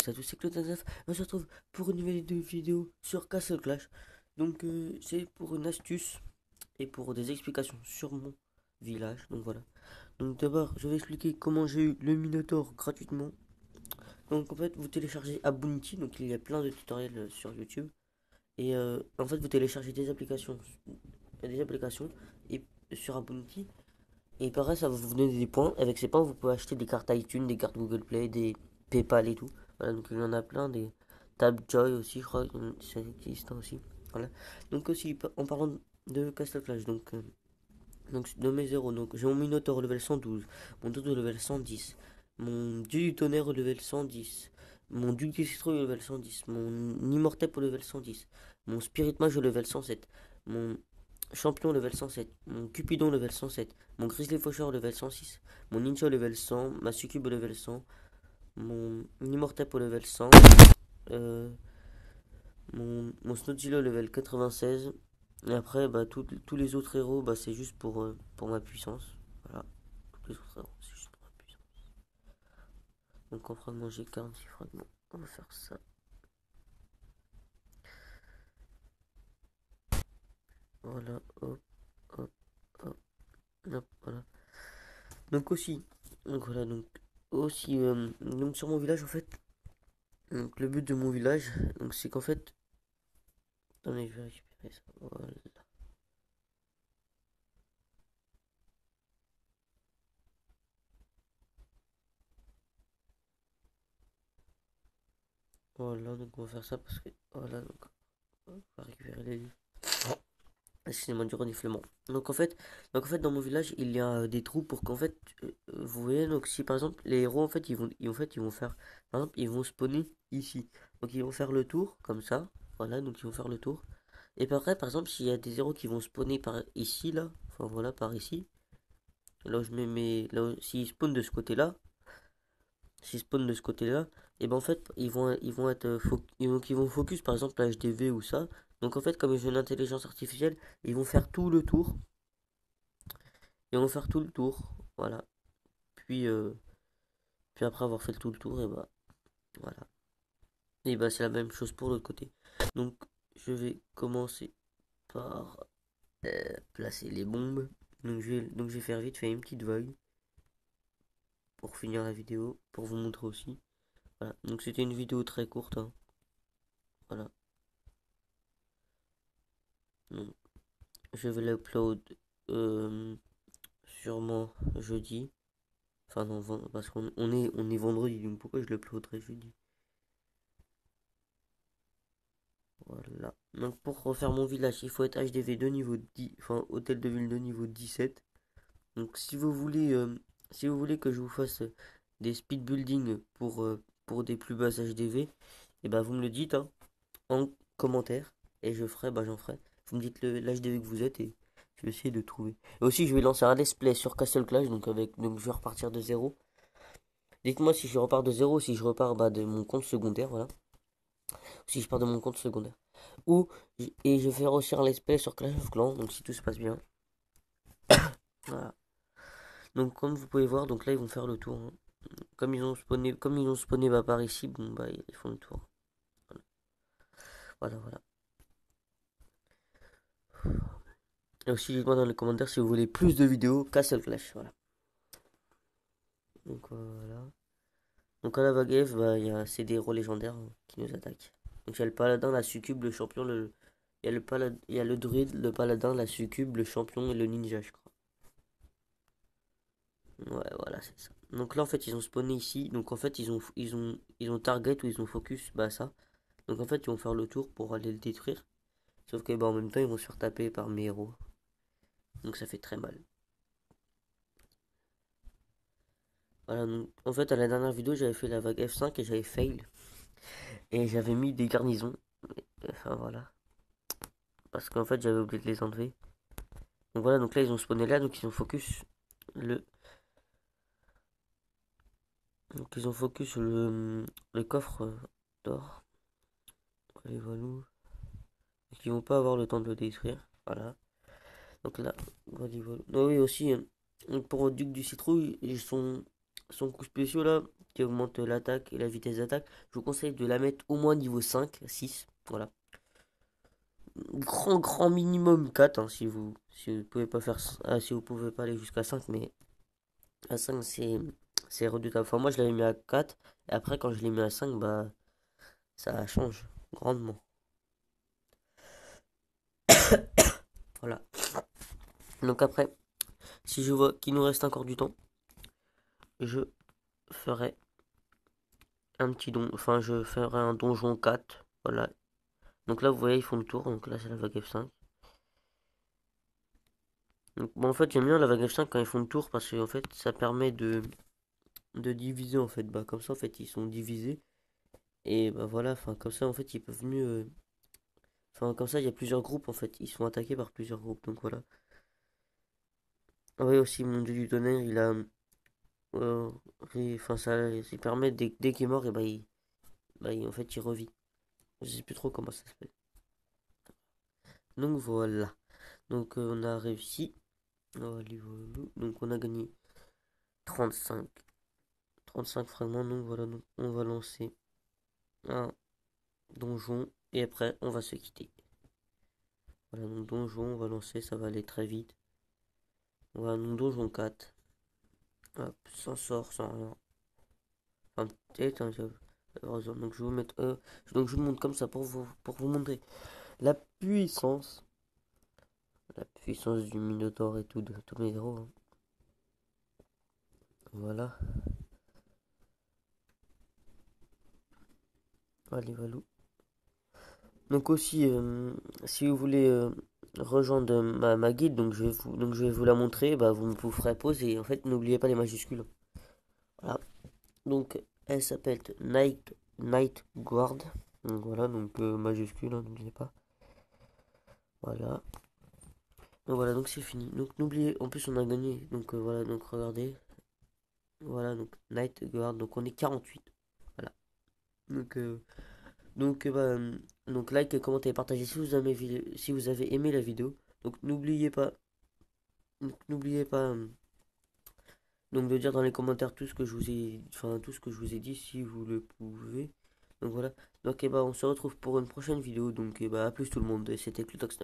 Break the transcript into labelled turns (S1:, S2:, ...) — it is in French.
S1: à tous, c'est Claude 19. On se retrouve pour une nouvelle vidéo sur Castle Clash. Donc c'est pour une astuce et pour des explications sur mon village. Donc voilà. Donc d'abord, je vais expliquer comment j'ai eu le Minotaur gratuitement. Donc en fait, vous téléchargez Abunity. Donc il y a plein de tutoriels sur YouTube. Et en fait, vous téléchargez des applications et sur Abunity. Et pareil, ça va vous donner des points. Avec ces points, vous pouvez acheter des cartes iTunes, des cartes Google Play, des PayPal et tout. Voilà, donc il y en a plein. Des Tabjoy aussi, je crois, ça existe aussi. Voilà. Donc aussi, en parlant de Castle Clash, donc de mes zéros, donc j'ai mon Minotaur level 112, mon Dodo level 110, mon Dieu du Tonnerre au level 110, mon Duc des Citrouilles au level 110, mon Immortep au level 110, mon Spirit Mage au level 107, mon Champion level 107, mon Cupidon level 107, mon Grizzly Faucheur level 106, mon Ninja au level 100, ma Succube au level 100, mon Immortep au level 100, euh, mon Snodzilla au level 96. Et après, bah, tous les autres héros, bah, c'est juste pour ma puissance. Voilà. Tous les autres héros, c'est juste pour ma puissance. Donc en fragment, j'ai 46 fragments. On va faire ça. Voilà, hop, hop, hop, hop, voilà. Donc aussi, donc voilà, donc aussi, donc sur mon village, en fait, donc le but de mon village, donc c'est qu'en fait, attendez, je vais récupérer ça. Voilà. Voilà, donc on va faire ça parce que, voilà, donc on va récupérer les livres. Excusez-moi du reniflement. Donc en fait, dans mon village, il y a des trous pour qu'en fait, vous voyez, donc si par exemple les héros en fait, ils vont faire, par exemple, ils vont spawner ici. Donc ils vont faire le tour comme ça, voilà, donc ils vont faire le tour. Et puis après, par exemple, s'il y a des héros qui vont spawner par ici là, enfin voilà, par ici, là où je mets mes, s'ils spawnent de ce côté-là, s'ils spawnent de ce côté-là, et ben en fait, ils vont être, ils vont focus par exemple la HDV ou ça. Donc en fait, comme j'ai une intelligence artificielle, ils vont faire tout le tour. Et on va faire tout le tour. Voilà. Puis, puis après avoir fait tout le tour, et bah voilà. Et bah c'est la même chose pour l'autre côté. Donc je vais commencer par placer les bombes. Donc je vais faire vite fait une petite vague pour finir la vidéo, pour vous montrer aussi. Voilà. Donc c'était une vidéo très courte, hein. Voilà. Donc je vais l'upload euh, sûrement jeudi. Enfin non, parce qu'on est vendredi, donc pourquoi je l'uploaderai jeudi? Voilà. Donc pour refaire mon village, il faut être HDV de niveau 10, enfin hôtel de ville de niveau 17. Donc si vous voulez que je vous fasse des speed building pour des plus bas HDV, et ben vous me le dites hein, en commentaire et j'en ferai. Vous me dites l'HDV que vous êtes et je vais essayer de trouver. Et aussi je vais lancer un let's play sur Castle Clash donc je vais repartir de zéro. Dites-moi si je repars de zéro, si je repars bah, de mon compte secondaire, voilà. Si je pars de mon compte secondaire. Ou, et je vais faire aussi un let's play sur Clash of Clans, donc si tout se passe bien. Voilà. Donc comme vous pouvez voir, donc là ils vont faire le tour, hein. Comme ils ont spawné bah, par ici, bon bah ils font le tour. Voilà, voilà. Et aussi dites-moi dans les commentaires si vous voulez plus de vidéos Castle Clash, voilà. Donc voilà. Donc à la vague F, bah, c'est des héros légendaires hein, qui nous attaquent. Donc il y a le paladin, la succube, le champion, il y a le druide, le paladin, la succube, le champion et le ninja, je crois. Ouais, voilà, c'est ça. Donc là, en fait, ils ont spawné ici. Donc en fait, ils ont target ou ils ont focus, bah ça. Donc en fait, ils vont faire le tour pour aller le détruire. Sauf que bah, en même temps, ils vont se faire taper par mes héros. Donc ça fait très mal. Voilà, donc en fait, à la dernière vidéo, j'avais fait la vague F5 et j'avais fail. Et j'avais mis des garnisons. Enfin voilà. Parce qu'en fait, j'avais oublié de les enlever. Donc voilà, donc là, ils ont spawné là, donc ils ont focus le. Donc ils ont focus le coffre d'or. Allez, voilà. Donc ils vont pas avoir le temps de le détruire. Voilà. Donc là, voilà, voilà. Ah oui, aussi, pour le duc du citrouille, son coup spéciaux là, qui augmente l'attaque et la vitesse d'attaque, je vous conseille de la mettre au moins niveau 5, 6. Voilà. Grand minimum 4 hein, si vous pouvez pas faire si vous pouvez pas aller jusqu'à 5, mais à 5 c'est redoutable. Enfin moi je l'avais mis à 4 et après quand je l'ai mis à 5 bah ça change grandement. Voilà. Donc après, si je vois qu'il nous reste encore du temps, je ferai un petit don, enfin je ferai un donjon 4. Voilà. Donc là vous voyez ils font le tour, donc là c'est la vague F5. Donc, bon, en fait j'aime bien la vague F5 quand ils font le tour parce que en fait ça permet de diviser en fait. Bah comme ça en fait ils sont divisés. Et bah voilà, enfin comme ça en fait ils peuvent mieux. Enfin comme ça il y a plusieurs groupes en fait. Ils sont attaqués par plusieurs groupes. Donc voilà. Ah oui aussi mon dieu du tonnerre il a. euh, Enfin ça il permet dès qu'il est mort et en fait il revit. Je sais plus trop comment ça s'appelle. Donc voilà. Donc on a réussi. Voilà, voilà. Donc on a gagné 35. 35 fragments. Donc voilà, donc on va lancer un donjon. Et après on va se quitter. Voilà, donc donjon, on va lancer, ça va aller très vite. Voilà, donc donjon 4. Hop, sans sort, sans rien. Enfin, peut-être, hein, heureusement. Donc je vais vous mettre. Donc je vous montre comme ça pour vous montrer la puissance. La puissance du Minotaure et tout, de tous mes héros, hein. Voilà. Allez, voilà. Donc aussi, si vous voulez rejoindre ma guide, donc je vais vous la montrer, bah vous ferez pause et en fait n'oubliez pas les majuscules. Voilà. Donc elle s'appelle Night Guard. Donc voilà, donc majuscule, hein, n'oubliez pas. Voilà. Donc voilà, donc c'est fini. Donc n'oubliez, en plus on a gagné. Donc voilà, donc regardez. Voilà, donc Night Guard, donc on est 48. Voilà. Donc, donc like, commentez et partagez si vous avez aimé la vidéo. Donc n'oubliez pas donc de dire dans les commentaires tout ce que je vous ai, enfin tout ce que je vous ai dit si vous le pouvez. Donc voilà. Donc on se retrouve pour une prochaine vidéo. Donc à plus tout le monde. Et c'était Clutox.